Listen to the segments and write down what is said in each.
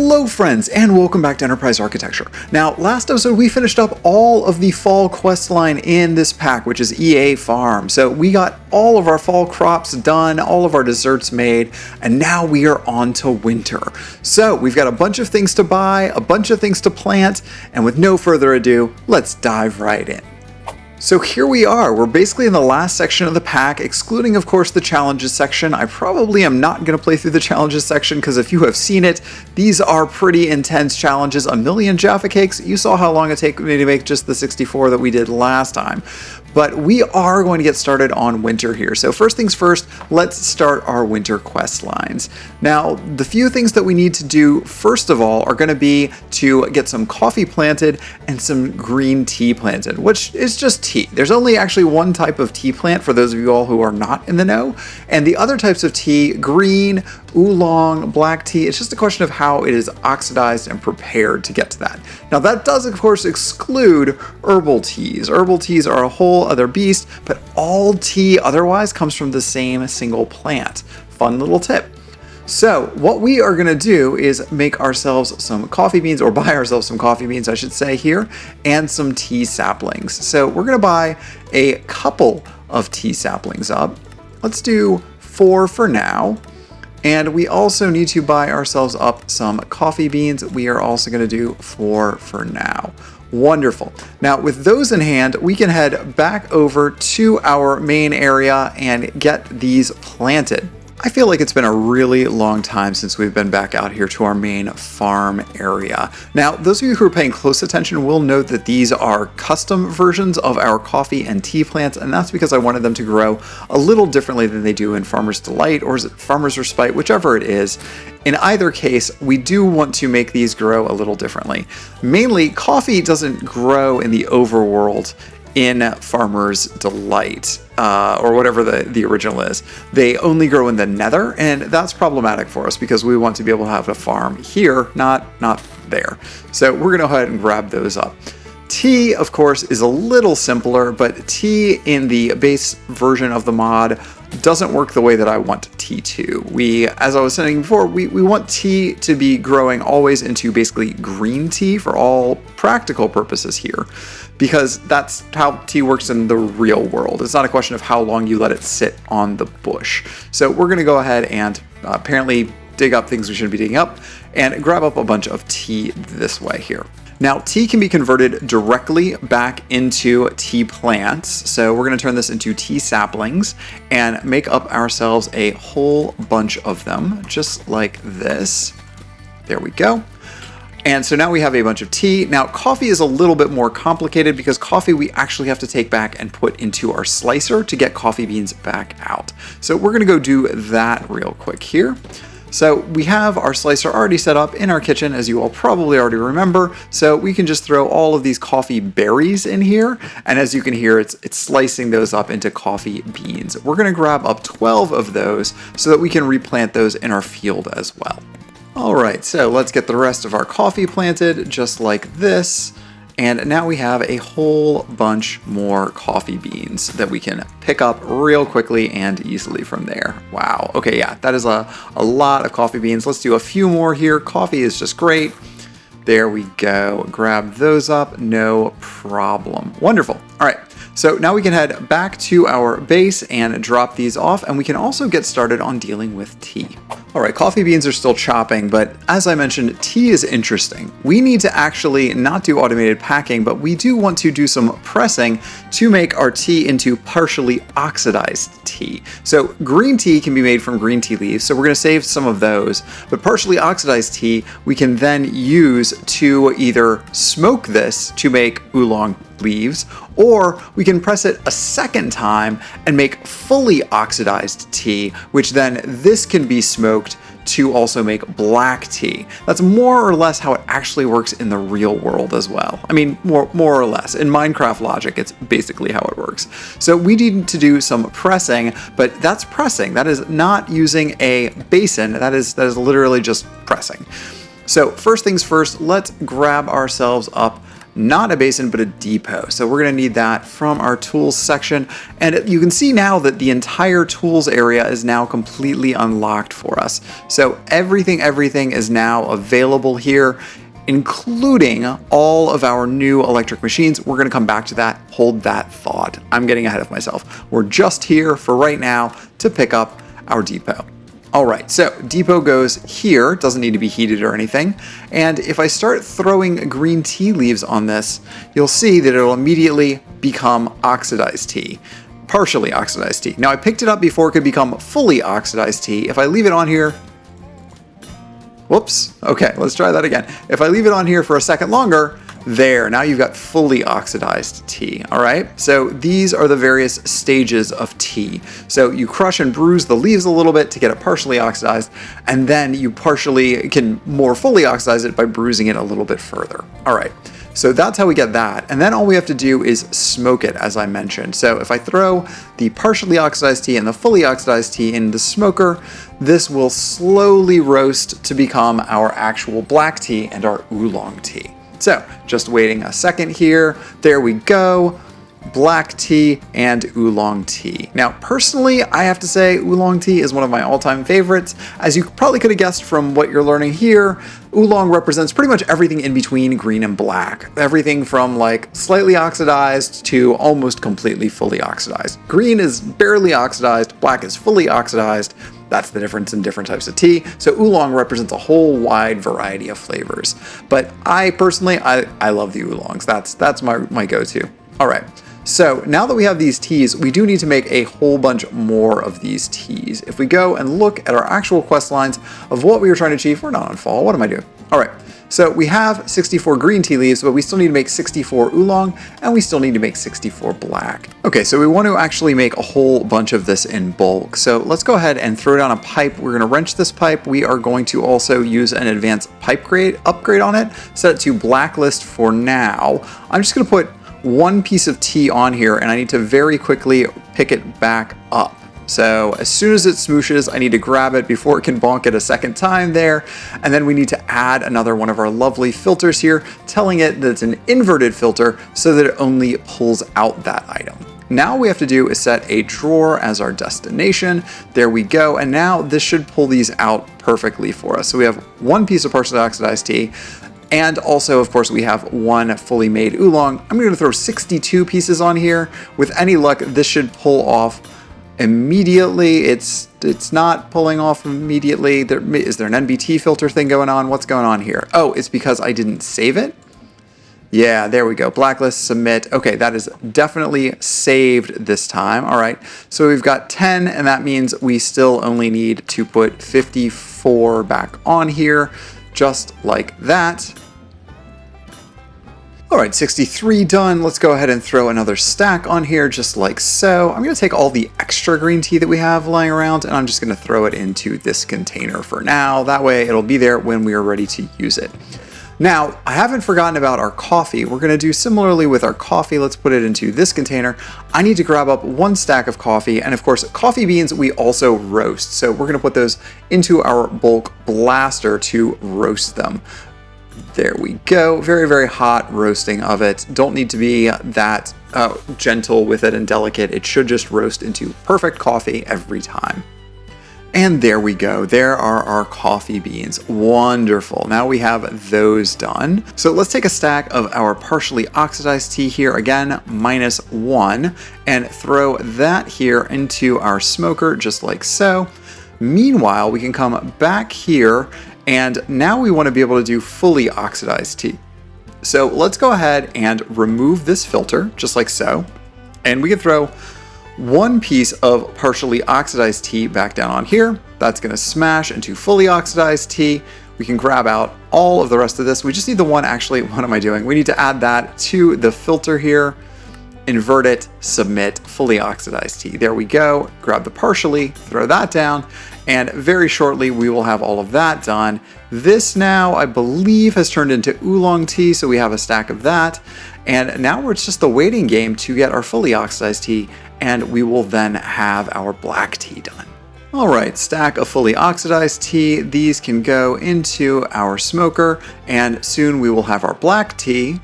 Hello friends, and welcome back to Enterprise Architecture. Now, last episode we finished up all of the fall quest line in this pack, which is EA Farm. So we got all of our fall crops done, all of our desserts made, and now we are on to winter. So we've got a bunch of things to buy, a bunch of things to plant, and with no further ado, let's dive right in. So here we are, we're basically in the last section of the pack, excluding of course the challenges section. I probably am not going to play through the challenges section because if you have seen it, these are pretty intense challenges. A million Jaffa cakes, you saw how long it took me to make just the 64 that we did last time. But we are going to get started on winter here. So first things first, let's start our winter quest lines. Now, the few things that we need to do first of all are going to be to get some coffee planted and some green tea planted, which is just tea. There's only actually one type of tea plant for those of you all who are not in the know, and the other types of tea, green, oolong, black tea, it's just a question of how it is oxidized and prepared to get to that. Now that does of course exclude herbal teas. Herbal teas are a whole other beast, but all tea otherwise comes from the same single plant. Fun little tip. So what we are going to do is make ourselves some coffee beans, or buy ourselves some coffee beans I should say here, and some tea saplings. So we're going to buy a couple of tea saplings up. Let's do 4 for now. And we also need to buy ourselves up some coffee beans. We are also going to do 4 for now. Wonderful. Now with those in hand, we can head back over to our main area and get these planted. I feel like it's been a really long time since we've been back out here to our main farm area. Now, those of you who are paying close attention will note that these are custom versions of our coffee and tea plants, and that's because I wanted them to grow a little differently than they do in Farmer's Delight, or is it Farmer's Respite, whichever it is. In either case, we do want to make these grow a little differently. Mainly, coffee doesn't grow in the overworld in Farmer's Delight, or whatever the original is. They only grow in the nether, and that's problematic for us because we want to be able to have a farm here, not there. So we're going to go ahead and grab those up. Tea, of course, is a little simpler, but tea in the base version of the mod doesn't work the way that I want tea to. As I was saying before, we want tea to be growing always into basically green tea for all practical purposes here, because that's how tea works in the real world. It's not a question of how long you let it sit on the bush. So we're going to go ahead and apparently dig up things we shouldn't be digging up and grab up a bunch of tea this way here. Now, tea can be converted directly back into tea plants. So we're going to turn this into tea saplings and make up ourselves a whole bunch of them, just like this. There we go. And so now we have a bunch of tea. Now, coffee is a little bit more complicated because coffee we actually have to take back and put into our slicer to get coffee beans back out. So we're going to go do that real quick here. So we have our slicer already set up in our kitchen, as you all probably already remember. So we can just throw all of these coffee berries in here. And as you can hear, it's slicing those up into coffee beans. We're going to grab up 12 of those so that we can replant those in our field as well. All right, so let's get the rest of our coffee planted just like this. And now we have a whole bunch more coffee beans that we can pick up real quickly and easily from there. Wow, okay, yeah, that is a lot of coffee beans. Let's do a few more here. Coffee is just great. There we go, grab those up, no problem. Wonderful, all right. So now we can head back to our base and drop these off, and we can also get started on dealing with tea. All right, coffee beans are still chopping, but as I mentioned, tea is interesting. We need to actually not do automated packing, but we do want to do some pressing to make our tea into partially oxidized tea. So green tea can be made from green tea leaves, so we're going to save some of those, but partially oxidized tea we can then use to either smoke this to make oolong leaves, or we can press it a second time and make fully oxidized tea, which then this can be smoked to also make black tea. That's more or less how it actually works in the real world as well. I mean, more or less. In Minecraft logic, it's basically how it works. So we need to do some pressing, but that's pressing. That is not using a basin. That is literally just pressing. So first things first, let's grab ourselves up not a basin, but a depot. So we're going to need that from our tools section. And you can see now that the entire tools area is now completely unlocked for us. So everything is now available here, including all of our new electric machines. We're going to come back to that. Hold that thought. I'm getting ahead of myself. We're just here for right now to pick up our depot. All right, so depot goes here, doesn't need to be heated or anything. And if I start throwing green tea leaves on this, you'll see that it'll immediately become oxidized tea, partially oxidized tea. Now I picked it up before it could become fully oxidized tea. If I leave it on here, whoops, okay, let's try that again. If I leave it on here for a second longer, there, now you've got fully oxidized tea, all right? So these are the various stages of tea. So you crush and bruise the leaves a little bit to get it partially oxidized, and then you partially can more fully oxidize it by bruising it a little bit further. All right, so that's how we get that. And then all we have to do is smoke it, as I mentioned. So if I throw the partially oxidized tea and the fully oxidized tea in the smoker, this will slowly roast to become our actual black tea and our oolong tea. So just waiting a second here. There we go. Black tea and oolong tea. Now, personally, I have to say oolong tea is one of my all-time favorites. As you probably could have guessed from what you're learning here, oolong represents pretty much everything in between green and black. Everything from like slightly oxidized to almost completely fully oxidized. Green is barely oxidized, black is fully oxidized. That's the difference in different types of tea. So oolong represents a whole wide variety of flavors. But I personally, I love the oolongs. That's my go-to. All right. So now that we have these teas, we do need to make a whole bunch more of these teas. If we go and look at our actual quest lines of what we were trying to achieve, we're not on fall. What am I doing? All right. So we have 64 green tea leaves, but we still need to make 64 oolong, and we still need to make 64 black. Okay, so we want to actually make a whole bunch of this in bulk. So let's go ahead and throw down a pipe. We're going to wrench this pipe. We are going to also use an advanced pipe upgrade on it, set it to blacklist for now. I'm just going to put one piece of tea on here, and I need to very quickly pick it back up. So as soon as it smooshes, I need to grab it before it can bonk it a second time there. And then we need to add another one of our lovely filters here, telling it that it's an inverted filter so that it only pulls out that item. Now we have to do is set a drawer as our destination. There we go. And now this should pull these out perfectly for us. So we have one piece of partially oxidized tea. And also, of course, we have one fully made oolong. I'm going to throw 62 pieces on here. With any luck, this should pull off immediately. It's not pulling off immediately. Is there an NBT filter thing going on? What's going on here? Oh, it's because I didn't save it? Yeah, there we go. Blacklist, submit. Okay, that is definitely saved this time. All right, so we've got 10, and that means we still only need to put 54 back on here, just like that. All right, 63 done. Let's go ahead and throw another stack on here just like so. I'm going to take all the extra green tea that we have lying around, and I'm just going to throw it into this container for now. That way it'll be there when we are ready to use it. Now, I haven't forgotten about our coffee. We're going to do similarly with our coffee. Let's put it into this container. I need to grab up one stack of coffee, and of course, coffee beans we also roast. So we're going to put those into our bulk blaster to roast them. There we go. Very, very hot roasting of it. Don't need to be that gentle with it and delicate. It should just roast into perfect coffee every time. And there we go. There are our coffee beans. Wonderful. Now we have those done. So let's take a stack of our partially oxidized tea here, again, -1, and throw that here into our smoker just like so. Meanwhile, we can come back here, and now we want to be able to do fully oxidized tea. So let's go ahead and remove this filter just like so. And we can throw one piece of partially oxidized tea back down on here. That's going to smash into fully oxidized tea. We can grab out all of the rest of this. We just need the one, actually, what am I doing? We need to add that to the filter here, invert it, submit, fully oxidized tea. There we go. Grab the partially, throw that down, and very shortly we will have all of that done. This now, I believe, has turned into oolong tea, so we have a stack of that. And now it's just the waiting game to get our fully oxidized tea, and we will then have our black tea done. All right, stack of fully oxidized tea. These can go into our smoker, and soon we will have our black tea.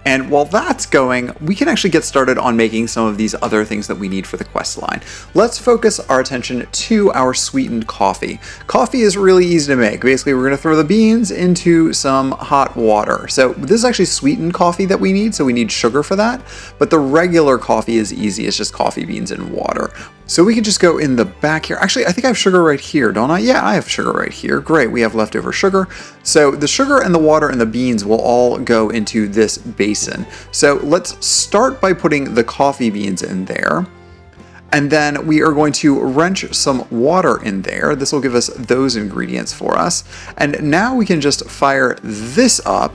And while that's going, we can actually get started on making some of these other things that we need for the quest line. Let's focus our attention to our sweetened coffee. Coffee is really easy to make. Basically, we're going to throw the beans into some hot water. So this is actually sweetened coffee that we need, so we need sugar for that. But the regular coffee is easy. It's just coffee beans and water. So we can just go in the back here. Actually, I think I have sugar right here, don't I? Yeah, I have sugar right here. Great, we have leftover sugar. So the sugar and the water and the beans will all go into this basin. So let's start by putting the coffee beans in there. And then we are going to wrench some water in there. This will give us those ingredients for us. And now we can just fire this up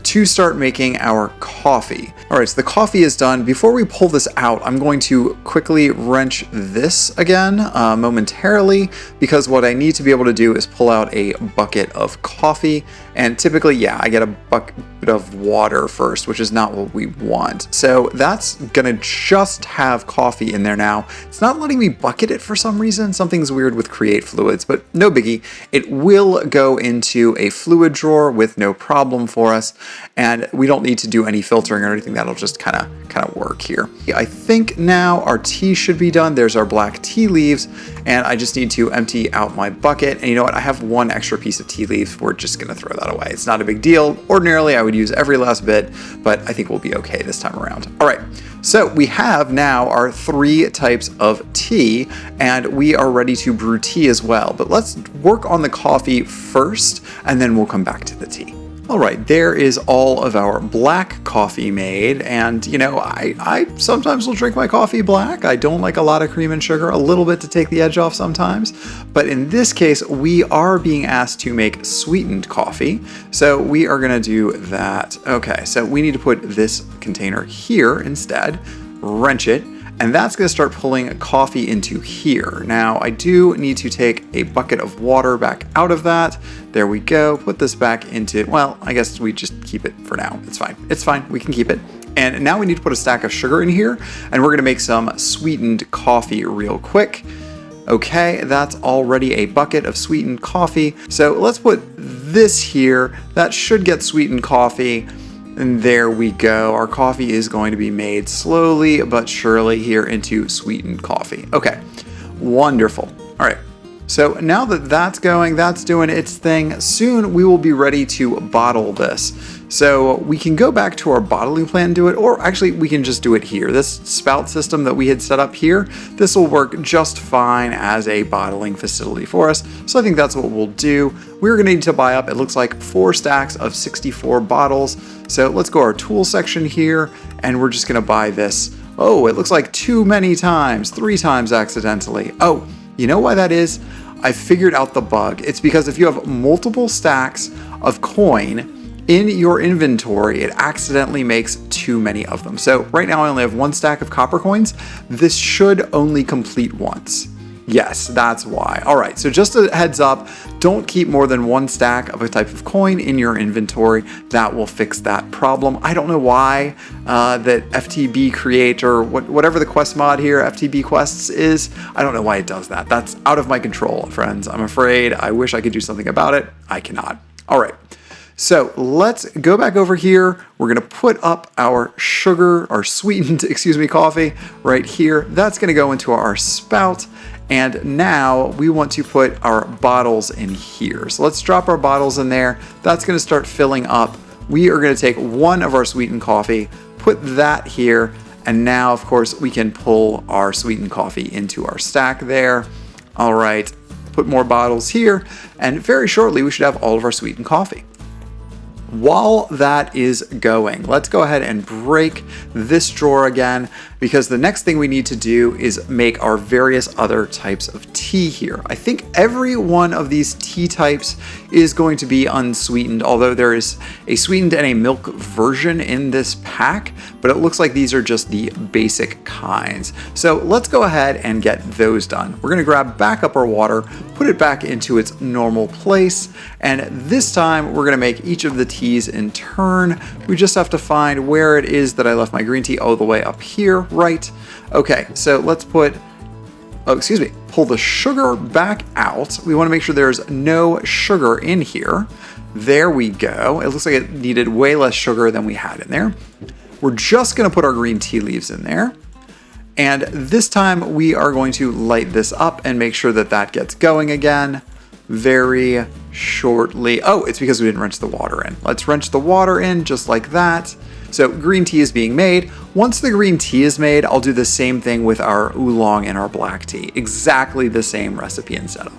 to start making our coffee. All right, so the coffee is done. Before we pull this out, I'm going to quickly wrench this again momentarily, because what I need to be able to do is pull out a bucket of coffee. And typically, yeah, I get a bucket of water first, which is not what we want. So that's gonna just have coffee in there now. It's not letting me bucket it for some reason. Something's weird with create fluids, but no biggie. It will go into a fluid drawer with no problem for us. And we don't need to do any filtering or anything. That'll just kind of work here. I think now our tea should be done. There's our black tea leaves, and I just need to empty out my bucket. And you know what? I have one extra piece of tea leaf. We're just gonna throw that away. It's not a big deal. Ordinarily, I would use every last bit, but I think we'll be okay this time around. All right, so we have now our 3 types of tea, and we are ready to brew tea as well. But let's work on the coffee first, and then we'll come back to the tea. All right, there is all of our black coffee made, and you know, I sometimes will drink my coffee black. I don't like a lot of cream and sugar, a little bit to take the edge off sometimes, but in this case, we are being asked to make sweetened coffee, so we are gonna do that. Okay, so we need to put this container here instead, wrench it, and that's going to start pulling coffee into here. Now, I do need to take a bucket of water back out of that. There we go. Put this back into, well, I guess we just keep it for now. It's fine. It's fine. We can keep it. And now we need to put a stack of sugar in here, and we're going to make some sweetened coffee real quick. Okay, that's already a bucket of sweetened coffee. So let's put this here. That should get sweetened coffee. And there we go. Our coffee is going to be made slowly but surely here into sweetened coffee. Okay, wonderful. All right, so now that that's going, that's doing its thing, soon we will be ready to bottle this. So we can go back to our bottling plant and do it, or actually we can just do it here. This spout system that we had set up here, this will work just fine as a bottling facility for us. So I think that's what we'll do. We're gonna need to buy up, it looks like 4 stacks of 64 bottles. So let's go our tool section here, and we're just gonna buy this. Oh, it looks like 3 times accidentally. Oh, you know why that is? I figured out the bug. It's because if you have multiple stacks of coin in your inventory, it accidentally makes too many of them. So right now I only have 1 stack of copper coins. This should only complete once. Yes, that's why. All right, so just a heads up, don't keep more than 1 stack of a type of coin in your inventory. That will fix that problem. I don't know why that FTB Create or whatever the quest mod here, FTB Quests is, I don't know why it does that. That's out of my control, friends. I'm afraid. I wish I could do something about it. I cannot. All right. So let's go back over here. We're gonna put up our sugar, our sweetened, coffee right here. That's gonna go into our spout. And now we want to put our bottles in here. So let's drop our bottles in there. That's gonna start filling up. We are gonna take 1 of our sweetened coffee, put that here, and now of course we can pull our sweetened coffee into our stack there. All right, put more bottles here, and very shortly we should have all of our sweetened coffee. While that is going, let's go ahead and break this drawer again, because the next thing we need to do is make our various other types of tea here. I think every one of these tea types is going to be unsweetened, although there is a sweetened and a milk version in this pack, but it looks like these are just the basic kinds. So let's go ahead and get those done. We're gonna grab back up our water, put it back into its normal place, and this time we're gonna make each of the teas in turn. We just have to find where it is that I left my green tea. All the way up here, right? Okay, so let's pull the sugar back out. We want to make sure there's no sugar in here. There we go. It looks like it needed way less sugar than we had in there. We're just going to put our green tea leaves in there. And this time we are going to light this up and make sure that that gets going again very shortly. Oh, it's because we didn't wrench the water in. Let's wrench the water in just like that. So green tea is being made. Once the green tea is made, I'll do the same thing with our oolong and our black tea. Exactly the same recipe and setup.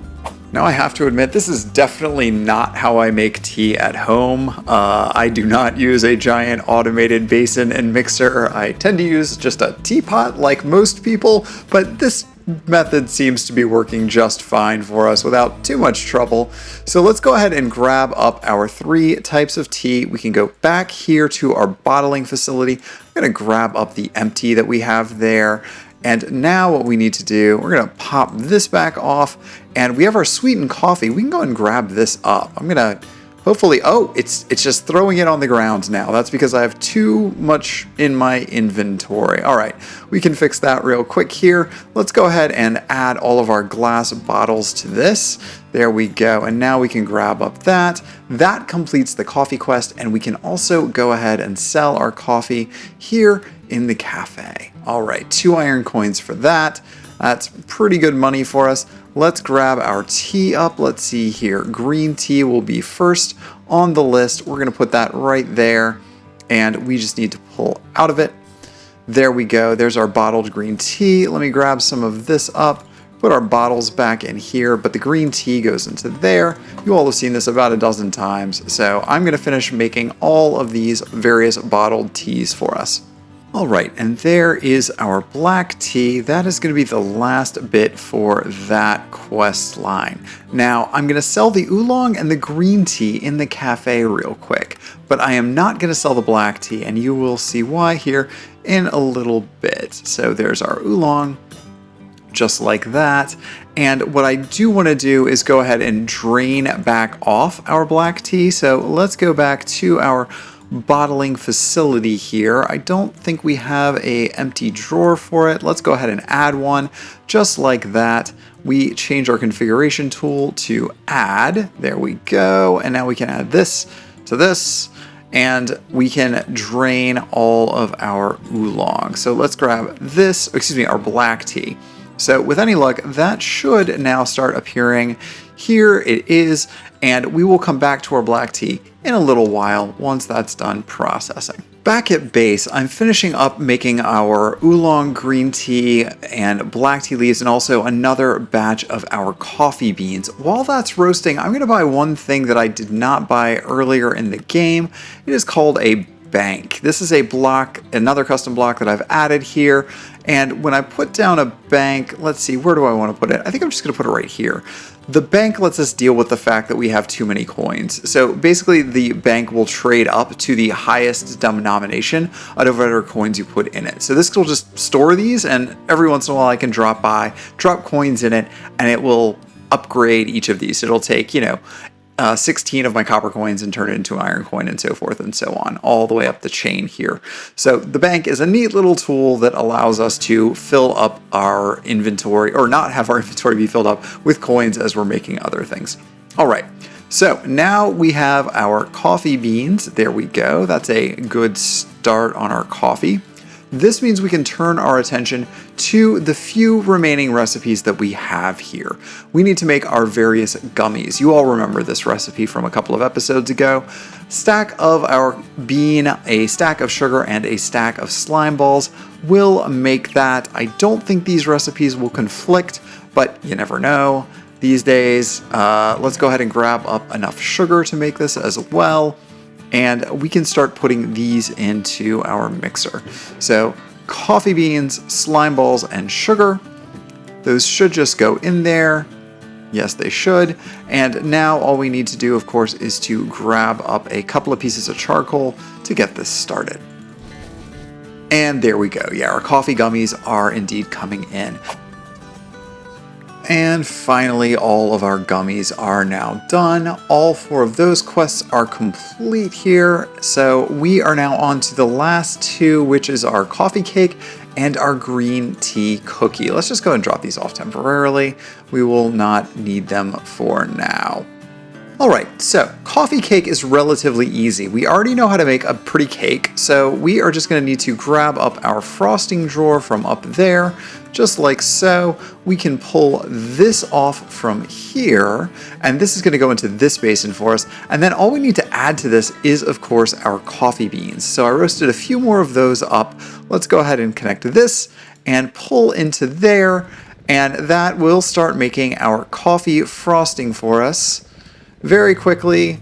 Now I have to admit, this is definitely not how I make tea at home. I do not use a giant automated basin and mixer. I tend to use just a teapot like most people, but this method seems to be working just fine for us without too much trouble. So let's go ahead and grab up our 3 types of tea. We can go back here to our bottling facility. I'm gonna grab up the empty that we have there. And now what we need to do, we're gonna pop this back off, and we have our sweetened coffee. We can go ahead and grab this up. I'm gonna hopefully, oh, it's just throwing it on the ground now. That's because I have too much in my inventory. All right, we can fix that real quick here. Let's go ahead and add all of our glass bottles to this. There we go, and now we can grab up that. That completes the coffee quest, and we can also go ahead and sell our coffee here in the cafe. All right, 2 iron coins for that. That's pretty good money for us. Let's grab our tea up. Let's see here. Green tea will be first on the list. We're gonna put that right there, and we just need to pull out of it. There we go. There's our bottled green tea. Let me grab some of this up, put our bottles back in here, but the green tea goes into there. You all have seen this about a dozen times, so I'm gonna finish making all of these various bottled teas for us. All right, and there is our black tea. That is going to be the last bit for that quest line. Now, I'm going to sell the oolong and the green tea in the cafe real quick, but I am not going to sell the black tea, and you will see why here in a little bit. So there's our oolong, just like that. And what I do want to do is go ahead and drain back off our black tea. So let's go back to our bottling facility here. I don't think we have a empty drawer for it. Let's go ahead and add one just like that. We change our configuration tool to add. There we go. And now we can add this to this, and we can drain all of our oolong. So let's grab this, excuse me, our black tea. So with any luck, that should now start appearing. Here it is, and we will come back to our black tea in a little while once that's done processing. Back at base, I'm finishing up making our oolong green tea and black tea leaves, and also another batch of our coffee beans. While that's roasting, I'm going to buy one thing that I did not buy earlier in the game. It is called a bank. This is a block, another custom block that I've added here. And when I put down a bank, let's see, where do I want to put it? I think I'm just going to put it right here. The bank lets us deal with the fact that we have too many coins. So basically the bank will trade up to the highest denomination out of whatever coins you put in it. So this will just store these, and every once in a while I can drop coins in it, and it will upgrade each of these. It'll take, 16 of my copper coins and turn it into an iron coin, and so forth and so on, all the way up the chain here. So the bank is a neat little tool that allows us to fill up our inventory, or not have our inventory be filled up with coins as we're making other things. All right, so now we have our coffee beans. There we go. That's a good start on our coffee. This means we can turn our attention to the few remaining recipes that we have here. We need to make our various gummies. You all remember this recipe from a couple of episodes ago. Stack of our bean, a stack of sugar, and a stack of slime balls will make that. I don't think these recipes will conflict, but you never know these days. Let's go ahead and grab up enough sugar to make this as well. And we can start putting these into our mixer. So coffee beans, slime balls, and sugar. Those should just go in there. Yes, they should. And now all we need to do, of course, is to grab up a couple of pieces of charcoal to get this started. And there we go. Yeah, our coffee gummies are indeed coming in. And finally, all of our gummies are now done. All 4 of those quests are complete here. So we are now on to the last 2, which is our coffee cake and our green tea cookie. Let's just go and drop these off temporarily. We will not need them for now. Alright, so coffee cake is relatively easy. We already know how to make a pretty cake, so we are just going to need to grab up our frosting drawer from up there, just like so. We can pull this off from here, and this is going to go into this basin for us, and then all we need to add to this is, of course, our coffee beans. So I roasted a few more of those up. Let's go ahead and connect this and pull into there, and that will start making our coffee frosting for us. Very quickly.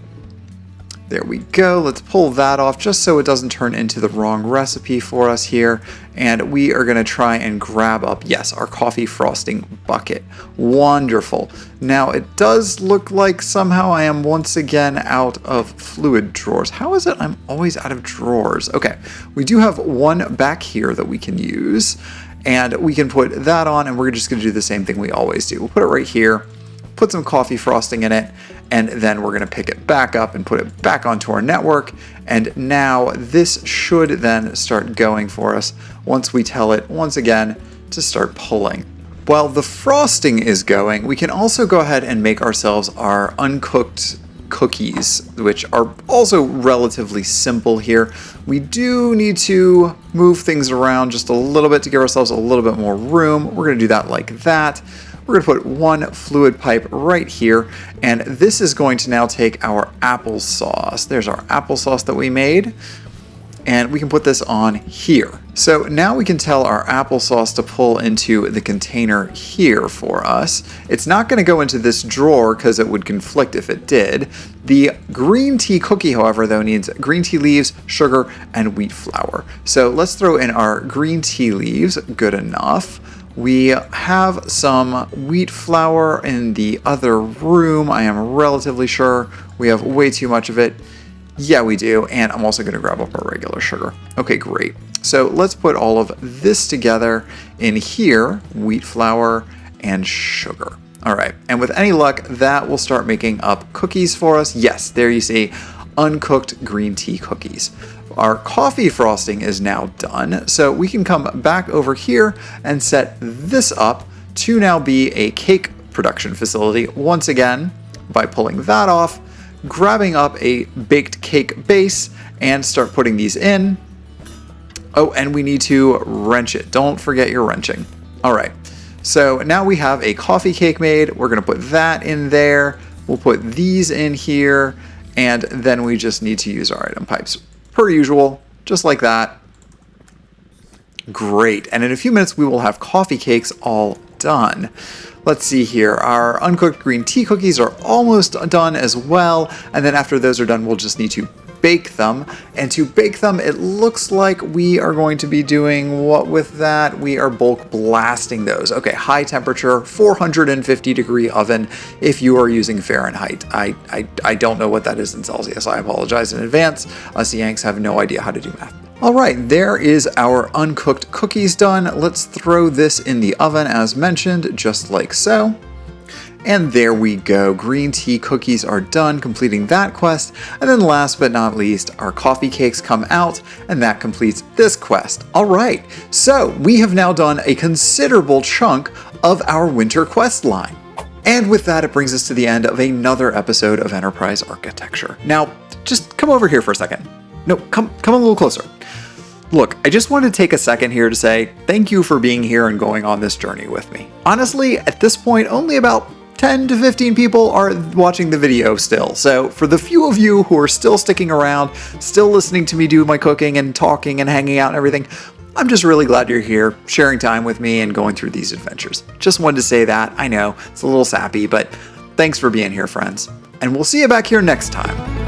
There we go. Let's pull that off just so it doesn't turn into the wrong recipe for us here. And we are going to try and grab up, yes, our coffee frosting bucket. Wonderful. Now it does look like somehow I am once again out of fluid drawers. How is it I'm always out of drawers? Okay, we do have one back here that we can use. And we can put that on, and we're just going to do the same thing we always do. We'll put it right here. Put some coffee frosting in it, and then we're going to pick it back up and put it back onto our network. And now this should then start going for us once we tell it once again to start pulling. While the frosting is going, we can also go ahead and make ourselves our uncooked cookies, which are also relatively simple here. We do need to move things around just a little bit to give ourselves a little bit more room. We're going to do that like that. We're going to put one fluid pipe right here, and this is going to now take our applesauce. There's our applesauce that we made, and we can put this on here. So now we can tell our applesauce to pull into the container here for us. It's not going to go into this drawer because it would conflict if it did. The green tea cookie, however, though, needs green tea leaves, sugar, and wheat flour. So let's throw in our green tea leaves. Good enough. We have some wheat flour in the other room. I am relatively sure we have way too much of it. Yeah, we do. And I'm also going to grab up our regular sugar. Okay, great. So let's put all of this together in here, wheat flour and sugar. All right. And with any luck, that will start making up cookies for us. Yes, there you see, uncooked green tea cookies. Our coffee frosting is now done, so we can come back over here and set this up to now be a cake production facility once again by pulling that off, grabbing up a baked cake base, and start putting these in. Oh, and we need to wrench it. Don't forget your wrenching. All right, so now we have a coffee cake made. We're going to put that in there. We'll put these in here, and then we just need to use our item pipes. Per usual, just like that. Great, and in a few minutes we will have coffee cakes all done. Let's see here, our uncooked green tea cookies are almost done as well, and then after those are done we'll just need to bake them. And to bake them, it looks like we are going to be doing what with that? We are bulk blasting those. Okay, high temperature, 450 degree oven if you are using Fahrenheit. I don't know what that is in Celsius. I apologize in advance. Us Yanks have no idea how to do math. All right, there is our uncooked cookies done. Let's throw this in the oven as mentioned, just like so. And there we go, green tea cookies are done, completing that quest. And then last but not least, our coffee cakes come out, and that completes this quest. All right, so we have now done a considerable chunk of our winter quest line. And with that, it brings us to the end of another episode of Enterprise Architecture. Now, just come over here for a second. No, come a little closer. Look, I just wanted to take a second here to say thank you for being here and going on this journey with me. Honestly, at this point, only about 10 to 15 people are watching the video still. So for the few of you who are still sticking around, still listening to me do my cooking and talking and hanging out and everything, I'm just really glad you're here, sharing time with me and going through these adventures. Just wanted to say that. I know, it's a little sappy, but thanks for being here, friends. And we'll see you back here next time.